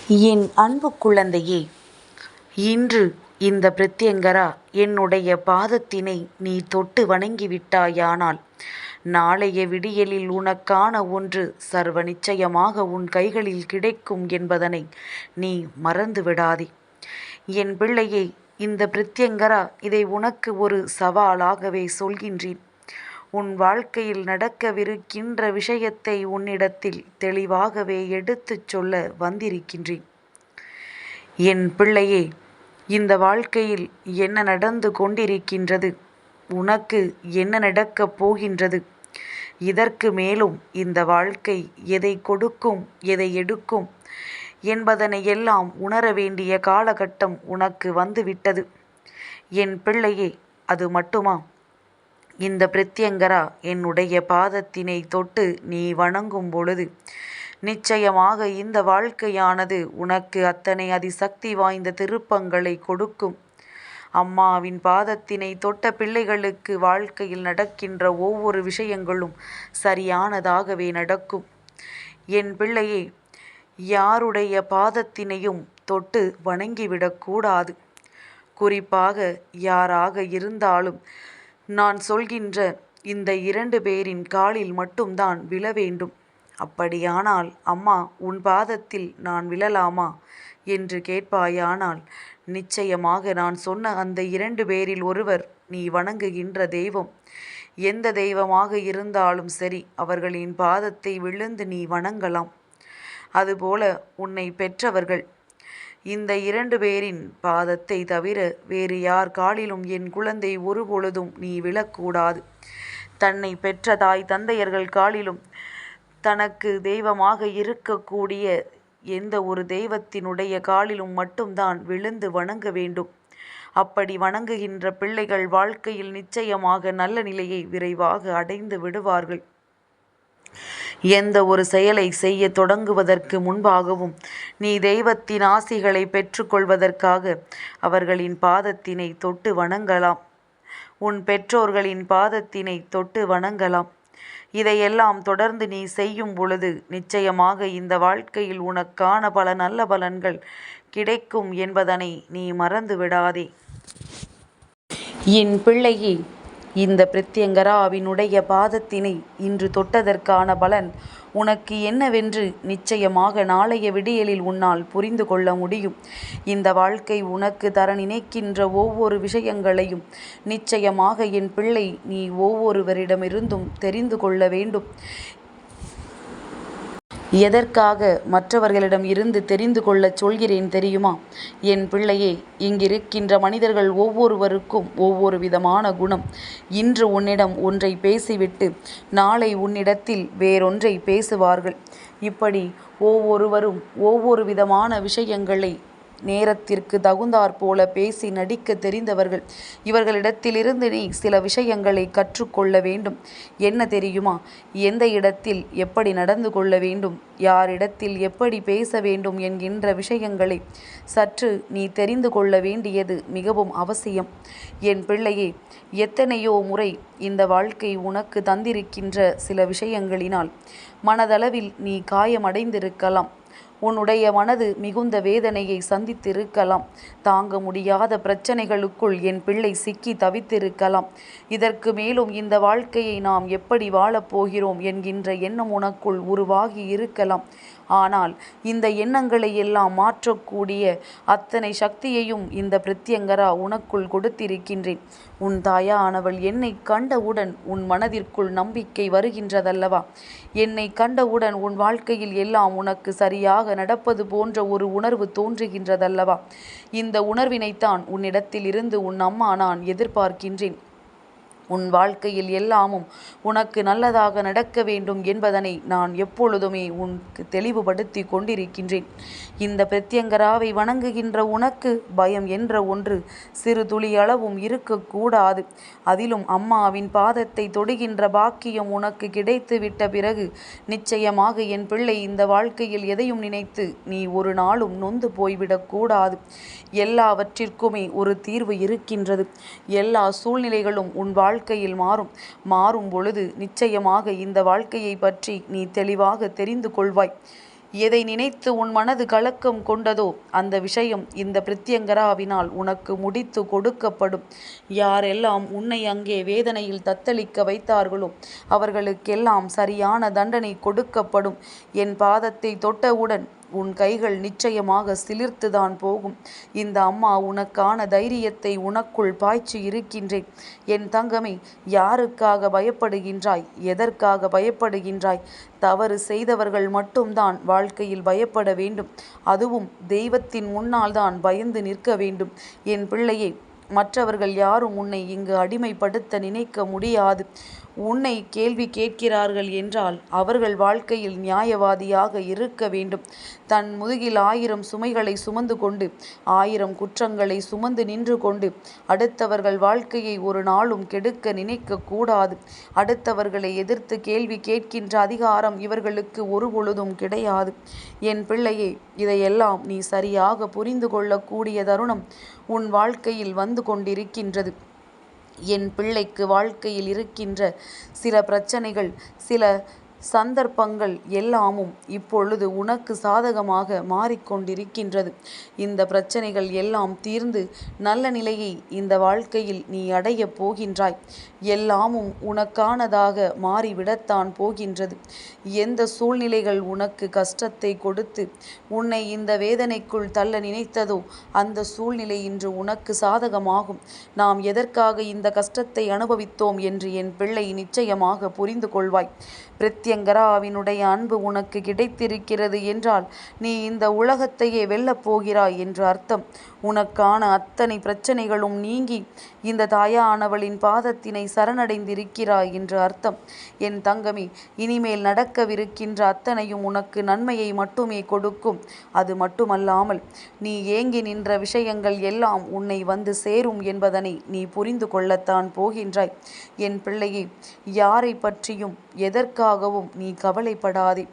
என் அன்பு குழந்தையே, இன்று இந்த பிரத்யங்கரா என்னுடைய பாதத்தினை நீ தொட்டு வணங்கிவிட்டாயானால், நாளைய விடியலில் உனக்கான ஒன்று சர்வ நிச்சயமாக உன் கைகளில் கிடைக்கும் என்பதனை நீ மறந்து விடாதே. என் பிள்ளையே, இந்த பிரத்யங்கரா இதை உனக்கு ஒரு சவாலாகவே சொல்கின்றேன். உன் வாழ்க்கையில் நடக்கவிருக்கின்ற விஷயத்தை உன்னிடத்தில் தெளிவாகவே எடுத்துச் சொல்ல வந்திருக்கின்றேன். என் பிள்ளையே, இந்த வாழ்க்கையில் என்ன நடந்து கொண்டிருக்கின்றது, உனக்கு என்ன நடக்கப் போகின்றது, இதற்கு மேலும் இந்த வாழ்க்கை எதை கொடுக்கும் எதை எடுக்கும் என்பதனை எல்லாம் உணர வேண்டிய காலகட்டம் உனக்கு வந்துவிட்டது. என் பிள்ளையே, அது மட்டுமா? இந்த பிரத்யங்கரா என்னுடைய பாதத்தினை தொட்டு நீ வணங்கும் பொழுது நிச்சயமாக இந்த வாழ்க்கையானது உனக்கு அத்தனை அதிசக்தி வாய்ந்த திருப்பங்களை கொடுக்கும். அம்மாவின் பாதத்தினை தொட்ட பிள்ளைகளுக்கு வாழ்க்கையில் நடக்கின்ற ஒவ்வொரு விஷயங்களும் சரியானதாகவே நடக்கும். என் பிள்ளையே, யாருடைய பாதத்தினையும் தொட்டு வணங்கிவிடக்கூடாது. குறிப்பாக யாராக இருந்தாலும் நான் சொல்கின்ற இந்த 2 பேரின் காலில் மட்டும்தான் விழ வேண்டும். அப்படியானால், அம்மா உன் பாதத்தில் நான் விழலாமா என்று கேட்பாயானால், நிச்சயமாக நான் சொன்ன அந்த 2 பேரில் ஒருவர் நீ வணங்குகின்ற தெய்வம். எந்த தெய்வமாக இருந்தாலும் சரி, அவர்களின் பாதத்தை விழுந்து நீ வணங்கலாம். அதுபோல உன்னை பெற்றவர்கள் இந்த 2 பேரின் பாதத்தை தவிர வேறு யார் காலிலும் என் குழந்தை ஒருபொழுதும் நீ விழக்கூடாது. தன்னை பெற்ற தாய் தந்தையர்கள் காலிலும், தனக்கு தெய்வமாக இருக்கக்கூடிய எந்த ஒரு தெய்வத்தினுடைய காலிலும் மட்டும்தான் விழுந்து வணங்க வேண்டும். அப்படி வணங்குகின்ற பிள்ளைகள் வாழ்க்கையில் நிச்சயமாக நல்ல நிலையை விரைவாக அடைந்து விடுவார்கள். எந்த ஒரு செயலை செய்ய தொடங்குவதற்கு முன்பாகவும் நீ தெய்வத்தின் ஆசிகளை பெற்றுக்கொள்வதற்காக அவர்களின் பாதத்தினை தொட்டு வணங்கலாம். உன் பெற்றோர்களின் பாதத்தினை தொட்டு வணங்கலாம். இதையெல்லாம் தொடர்ந்து நீ செய்யும் பொழுது நிச்சயமாக இந்த வாழ்க்கையில் உனக்கான பல நல்ல பலன்கள் கிடைக்கும் என்பதனை நீ மறந்து விடாதே. என் பிள்ளையே, இந்த பிரத்யங்கராவினுடைய பாதத்தினை இன்று தொட்டதற்கான பலன் உனக்கு என்னவென்று நிச்சயமாக நாளைய விடியலில் உன்னால் புரிந்து கொள்ள முடியும். இந்த வாழ்க்கை உனக்கு தர நினைக்கின்ற ஒவ்வொரு விஷயங்களையும் நிச்சயமாக என் பிள்ளை நீ ஒவ்வொருவரிடமிருந்தும் தெரிந்து கொள்ள வேண்டும். எதற்காக மற்றவர்களிடம் இருந்து தெரிந்து கொள்ளச் சொல்கிறேன் தெரியுமா? என் பிள்ளையே, இங்கிருக்கின்ற மனிதர்கள் ஒவ்வொருவருக்கும் ஒவ்வொரு விதமான குணம். இன்று உன்னிடம் ஒன்றை பேசிவிட்டு நாளை உன்னிடத்தில் வேறொன்றை பேசுவார்கள். இப்படி ஒவ்வொருவரும் ஒவ்வொரு விதமான விஷயங்களை நேரத்திற்கு தகுந்தாற்போல பேசி நடிக்க தெரிந்தவர்கள். இவர்களிடத்திலிருந்து நீ சில விஷயங்களை கற்றுக்கொள்ள வேண்டும். என்ன தெரியுமா? எந்த இடத்தில் எப்படி நடந்து கொள்ள வேண்டும், யாரிடத்தில் எப்படி பேச வேண்டும் என்கின்ற விஷயங்களை சற்று நீ தெரிந்து கொள்ள வேண்டியது மிகவும் அவசியம். என் பிள்ளையே, எத்தனையோ முறை இந்த வாழ்க்கை உனக்கு தந்திருக்கின்ற சில விஷயங்களினால் மனதளவில் நீ காயமடைந்திருக்கலாம். உன்னுடைய மனது மிகுந்த வேதனையை சந்தித்திருக்கலாம். தாங்க முடியாத பிரச்சனைகளுக்குள் என் பிள்ளை சிக்கி தவித்திருக்கலாம். இதற்கு மேலும் இந்த வாழ்க்கையை நாம் எப்படி வாழப்போகிறோம் என்கின்ற எண்ணம் உனக்குள் உருவாகி இருக்கலாம். ஆனால் இந்த எண்ணங்களை எல்லாம் மாற்றக்கூடிய அத்தனை சக்தியையும் இந்த பிரத்யங்கரா உனக்குள் கொடுத்திருக்கின்றேன். உன் தாயானவள் என்னை கண்டவுடன் உன் மனதிற்குள் நம்பிக்கை வருகின்றதல்லவா? என்னை கண்டவுடன் உன் வாழ்க்கையில் எல்லாம் உனக்கு சரியாக நடப்பது போன்ற ஒரு உணர்வு தோன்றுகின்றதல்லவா? இந்த உணர்வினைத்தான் உன்னிடத்தில் இருந்து உன் அம்மா நான் எதிர்பார்க்கின்றேன். உன் வாழ்க்கையில் எல்லாமும் உனக்கு நல்லதாக நடக்க வேண்டும் என்பதனை நான் எப்பொழுதுமே உனக்கு தெளிவுபடுத்தி கொண்டிருக்கின்றேன். இந்த பிரத்யங்கராவை வணங்குகின்ற உனக்கு பயம் என்ற ஒன்று சிறு துளி அளவும் இருக்கக்கூடாது. அதிலும் அம்மாவின் பாதத்தை தொடுகின்ற பாக்கியம் உனக்கு கிடைத்து விட்ட பிறகு நிச்சயமாக என் பிள்ளை இந்த வாழ்க்கையில் எதையும் நினைத்து நீ ஒரு நாளும் நொந்து போய்விடக்கூடாது. எல்லாவற்றிற்குமே ஒரு தீர்வு இருக்கின்றது. எல்லா சூழ்நிலைகளும் உன் வாழ்க்கையில் மாறும் பொழுது நிச்சயமாக இந்த வாழ்க்கையை பற்றி நீ தெளிவாக தெரிந்து கொள்வாய். எதை நினைத்து உன் மனது கலக்கம் கொண்டதோ அந்த விஷயம் இந்த பிரத்யங்கராவினால் உனக்கு முடித்து கொடுக்கப்படும். யாரெல்லாம் உன்னை அங்கே வேதனையில் தத்தளிக்க வைத்தார்களோ அவர்களுக்கெல்லாம் சரியான தண்டனை கொடுக்கப்படும். என் பாதத்தை தொட்டவுடன் உன் கைகள் நிச்சயமாக சிலிர்த்துதான் போகும். இந்த அம்மா உனக்கான தைரியத்தை உனக்குள் பாய்ச்சி இருக்கின்றேன். என் தங்கமே, யாருக்காக பயப்படுகின்றாய்? எதற்காக பயப்படுகின்றாய்? தவறு செய்தவர்கள் மட்டும்தான் வாழ்க்கையில் பயப்பட வேண்டும். அதுவும் தெய்வத்தின் முன்னால் தான் பயந்து நிற்க வேண்டும். என் பிள்ளையே, மற்றவர்கள் யாரும் உன்னை இங்கு அடிமைப்படுத்த நினைக்க முடியாது. உன்னை கேள்வி கேட்கிறார்கள் என்றால் அவர்கள் வாழ்க்கையில் நியாயவாதியாக இருக்க வேண்டும். தன் முதுகில் 1000 சுமைகளை சுமந்து கொண்டு 1000 குற்றங்களை சுமந்து நின்று கொண்டு அடுத்தவர்கள் வாழ்க்கையை ஒரு நாளும் கெடுக்க நினைக்க கூடாது. அடுத்தவர்களை எதிர்த்து கேள்வி கேட்கின்ற அதிகாரம் இவர்களுக்கு ஒரு பொழுதும் கிடையாது. என் பிள்ளையே, இதையெல்லாம் நீ சரியாக புரிந்து கொள்ளக்கூடிய தருணம் உன் வாழ்க்கையில் வந்து கொண்டிருக்கின்றது. என் பிள்ளைக்கு வாழ்க்கையில் இருக்கின்ற சில பிரச்சனைகள், சில சந்தர்ப்பங்கள் எல்லாமும் இப்பொழுது உனக்கு சாதகமாக மாறிக்கொண்டிருக்கின்றது. இந்த பிரச்சனைகள் எல்லாம் தீர்ந்து நல்ல நிலையை இந்த வாழ்க்கையில் நீ அடையப் போகின்றாய். எல்லாமும் உனக்கானதாக மாறிவிடத்தான் போகின்றது. எந்த சூழ்நிலைகள் உனக்கு கஷ்டத்தை கொடுத்து உன்னை இந்த வேதனைக்குள் தள்ள நினைத்ததோ அந்த சூழ்நிலை இன்று உனக்கு சாதகமாகும். நாம் எதற்காக இந்த கஷ்டத்தை அனுபவித்தோம் என்று என் பிள்ளை நிச்சயமாக புரிந்து கொள்வாய். பிரத்யங்கராவினுடைய அன்பு உனக்கு கிடைத்திருக்கிறது என்றால் நீ இந்த உலகத்தையே வெல்லப் போகிறாய் என்று அர்த்தம். உனக்கான அத்தனை பிரச்சனைகளும் நீங்கி இந்த தாயானவளின் பாதத்தினை சரணடைந்திருக்கிறாய் என்று அர்த்தம். என் தங்கமே, இனிமேல் நடக்கவிருக்கின்ற அத்தனையும் உனக்கு நன்மையை மட்டுமே கொடுக்கும். அது மட்டுமல்லாமல் நீ ஏங்கி நின்ற விஷயங்கள் எல்லாம் உன்னை வந்து சேரும் என்பதனை நீ புரிந்து கொள்ளத்தான் போகின்றாய். என் பிள்ளையே, யாரை பற்றியும் எதற்காகவும் நீ கவலைப்படாதே.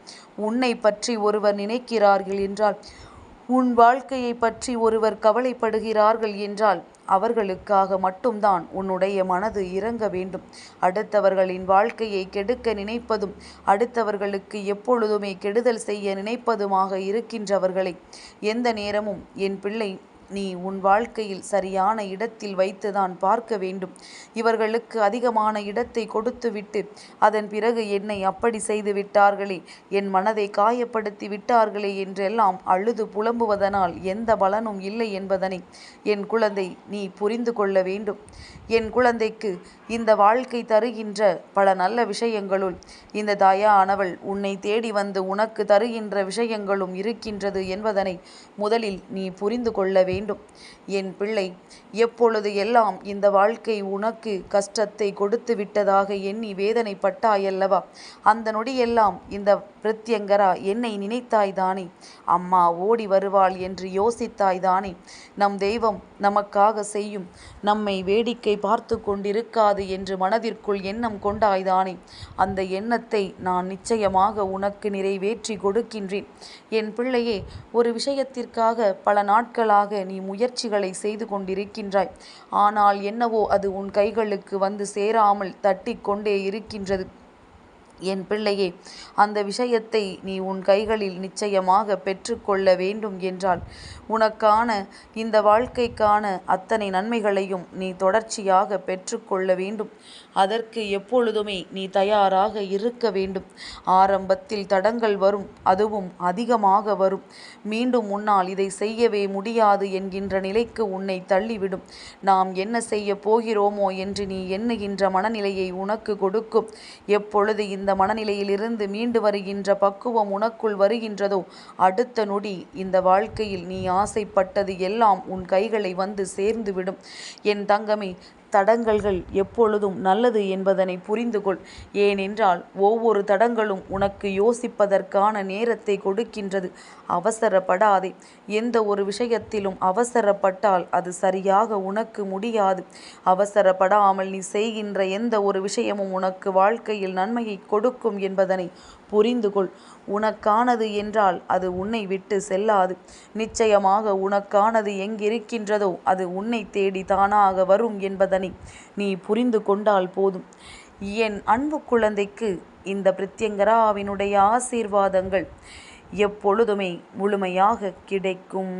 உன்னை பற்றி ஒருவர் நினைக்கிறார்கள் என்றால், உன் வாழ்க்கையை பற்றி ஒருவர் கவலைப்படுகிறார்கள் என்றால் அவர்களுக்காக மட்டும்தான் உன்னுடைய மனது இறங்க வேண்டும். அடுத்தவர்களின் வாழ்க்கையை கெடுக்க நினைப்பதும் அடுத்தவர்களுக்கு எப்பொழுதுமே கெடுதல் செய்ய நினைப்பதுமாக இருக்கின்றவர்களை எந்த நேரமும் என் பிள்ளை நீ உன் வாழ்க்கையில் சரியான இடத்தில் வைத்துதான் பார்க்க வேண்டும். இவர்களுக்கு அதிகமான இடத்தை கொடுத்துவிட்டு அதன் பிறகு என்னை அப்படி செய்து விட்டார்களே, என் மனதை காயப்படுத்தி விட்டார்களே என்றெல்லாம் அழுது புலம்புவதனால் எந்த பலனும் இல்லை என்பதனை என் குழந்தை நீ புரிந்து கொள்ள வேண்டும். என் குழந்தைக்கு இந்த வாழ்க்கை தருகின்ற பல நல்ல விஷயங்களுள் இந்த தாயானவள் உன்னை தேடி வந்து உனக்கு தருகின்ற விஷயங்களும் இருக்கின்றது என்பதனை முதலில் நீ புரிந்து கொள்ள வேண்டும். என் பிள்ளை, எப்பொழுது எல்லாம் இந்த வாழ்க்கை உனக்கு கஷ்டத்தை கொடுத்து விட்டதாக எண்ணி வேதனைப்பட்டாயல்லவா, அந்த நொடியெல்லாம் இந்த பிரத்யங்கரா என்னை நினைத்தாய்தானே, அம்மா ஓடி வருவாள் என்று யோசித்தாய்தானே, நம் தெய்வம் நமக்காக செய்யும், நம்மை வேடிக்கை பார்த்து கொண்டிருக்காது என்று மனதிற்குள் எண்ணம் கொண்டாய்தானே, அந்த எண்ணத்தை நான் நிச்சயமாக உனக்கு நிறைவேற்றி கொடுக்கின்றேன். என் பிள்ளையே, ஒரு விஷயத்திற்காக பல நாட்களாக நீ முயற்சிகளை செய்து கொண்டிருக்கின்றாய். ஆனால் என்னவோ அது உன் கைகளுக்கு வந்து சேராமல் தட்டி கொண்டே இருக்கின்றது. என் பிள்ளையே, அந்த விஷயத்தை நீ உன் கைகளில் நிச்சயமாக பெற்றுக்கொள்ள வேண்டும் என்றால் உனக்கான இந்த வாழ்க்கைக்கான அத்தனை நன்மைகளையும் நீ தொடர்ச்சியாக பெற்றுக்கொள்ள வேண்டும். அதற்கு எப்பொழுதுமே நீ தயாராக இருக்க வேண்டும். ஆரம்பத்தில் தடங்கள் வரும், அதுவும் அதிகமாக வரும். மீண்டும் உன்னால் இதை செய்யவே முடியாது என்கின்ற நிலைக்கு உன்னை தள்ளிவிடும். நாம் என்ன செய்ய போகிறோமோ என்று நீ எண்ணுகின்ற மனநிலையை உனக்கு கொடுக்கும். எப்பொழுது இந்த மனநிலையிலிருந்து மீண்டு வருகின்ற பக்குவம் உனக்குள் வருகின்றதோ அடுத்த நொடி இந்த வாழ்க்கையில் நீ ஆசைப்பட்டது எல்லாம் உன் கைகளை வந்து சேர்ந்துவிடும். என் தங்கமே, தடங்கல்கள் எப்பொழுதும் நல்லது என்பதனை புரிந்து கொள். ஏனென்றால் ஒவ்வொரு தடங்களும் உனக்கு யோசிப்பதற்கான நேரத்தை கொடுக்கின்றது. அவசரப்படாதே. எந்த ஒரு விஷயத்திலும் அவசரப்பட்டால் அது சரியாக உனக்கு முடியாது. அவசரப்படாமல் நீ செய்கின்ற எந்த ஒரு விஷயமும் உனக்கு வாழ்க்கையில் நன்மையை கொடுக்கும் என்பதனை புரிந்து கொள். உனக்கானது என்றால் அது உன்னை விட்டு செல்லாது. நிச்சயமாக உனக்கானது எங்கிருக்கின்றதோ அது உன்னை தேடி தானாக வரும் என்பதனை நீ புரிந்து கொண்டால் போதும். என் அன்பு குழந்தைக்கு இந்த பிரத்யங்கராவினுடைய ஆசீர்வாதங்கள் எப்பொழுதுமே முழுமையாக கிடைக்கும்.